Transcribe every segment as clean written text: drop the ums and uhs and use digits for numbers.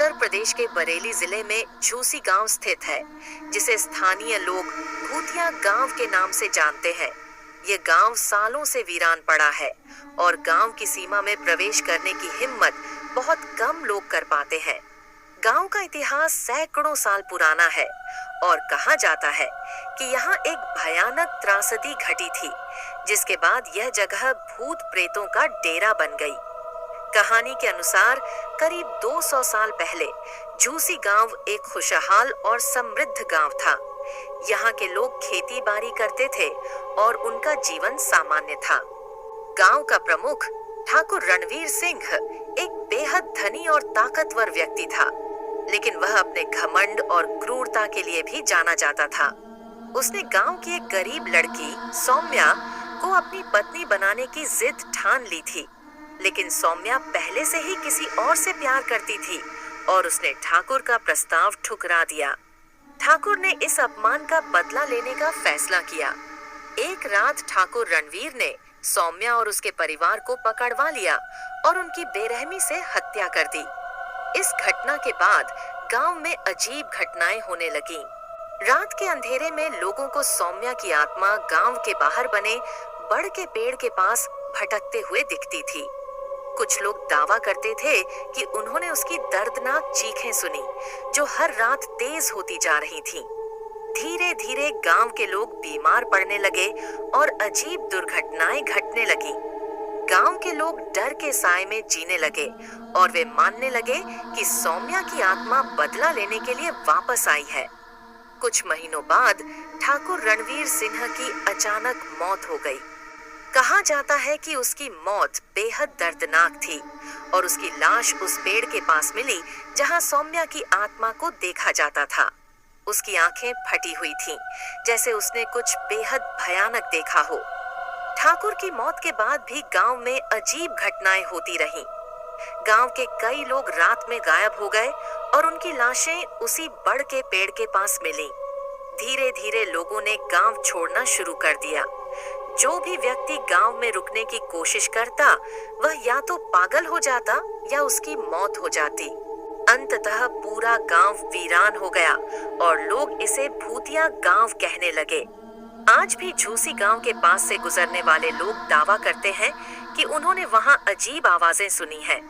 उत्तर प्रदेश के बरेली जिले में झूसी गांव स्थित है, जिसे स्थानीय लोग भूतिया गांव के नाम से जानते हैं। ये गांव सालों से वीरान पड़ा है और गांव की सीमा में प्रवेश करने की हिम्मत बहुत कम लोग कर पाते हैं। गांव का इतिहास सैकड़ों साल पुराना है और कहा जाता है कि यहाँ एक भयानक त्रासदी घटी थी, जिसके बाद यह जगह भूत प्रेतों का डेरा बन गई। कहानी के अनुसार करीब 200 साल पहले झूसी गांव एक खुशहाल और समृद्ध गांव था। यहाँ के लोग खेती बाड़ी करते थे और उनका जीवन सामान्य था। गांव का प्रमुख ठाकुर रणवीर सिंह एक बेहद धनी और ताकतवर व्यक्ति था, लेकिन वह अपने घमंड और क्रूरता के लिए भी जाना जाता था। उसने गांव की एक गरीब लड़की सौम्या को अपनी पत्नी बनाने की जिद ठान ली थी, लेकिन सौम्या पहले से ही किसी और से प्यार करती थी और उसने ठाकुर का प्रस्ताव ठुकरा दिया। ठाकुर ने इस अपमान का बदला लेने का फैसला किया। एक रात ठाकुर रणवीर ने सौम्या और उसके परिवार को पकड़वा लिया और उनकी बेरहमी से हत्या कर दी। इस घटना के बाद गांव में अजीब घटनाएं होने लगीं। रात के अंधेरे में लोगों को सौम्या की आत्मा गांव के बाहर बने बड़ के पेड़ के पास भटकते हुए दिखती थी। कुछ लोग दावा करते थे कि उन्होंने उसकी दर्दनाक चीखें सुनी, जो हर रात तेज होती जा रही थीं। धीरे धीरे गांव के लोग बीमार पड़ने लगे और अजीब दुर्घटनाएं घटने लगीं। गांव के लोग डर के साए में जीने लगे और वे मानने लगे कि सौम्या की आत्मा बदला लेने के लिए वापस आई है। कुछ महीनों बाद ठाकुर रणवीर सिंह की अचानक मौत हो गई। कहा जाता है कि उसकी मौत बेहद दर्दनाक थी और उसकी लाश उस पेड़ के पास मिली जहां सौम्या की आत्मा को देखा जाता था। उसकी आंखें फटी हुई थीं, जैसे उसने कुछ बेहद भयानक देखा हो। ठाकुर की मौत के बाद भी गांव में अजीब घटनाएं होती रहीं। गांव के कई लोग रात में गायब हो गए और उनकी लाशें उसी बड़ के पेड़ के पास मिलीं। धीरे धीरे लोगों ने गांव छोड़ना शुरू कर दिया। जो भी व्यक्ति गांव में रुकने की कोशिश करता, वह या तो पागल हो जाता या उसकी मौत हो जाती। अंततः पूरा गांव वीरान हो गया और लोग इसे भूतिया गांव कहने लगे। आज भी झूसी गांव के पास से गुजरने वाले लोग दावा करते हैं कि उन्होंने वहां अजीब आवाजें सुनी हैं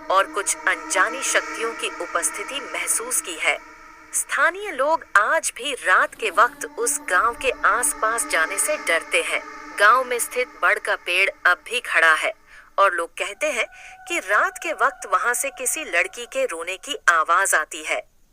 और कुछ अनजानी शक्तियों की उपस्थिति महसूस की है। स्थानीय लोग आज भी रात के वक्त उस गांव के आसपास जाने से डरते हैं। गांव में स्थित बड़ का पेड़ अब भी खड़ा है और लोग कहते हैं कि रात के वक्त वहां से किसी लड़की के रोने की आवाज आती है।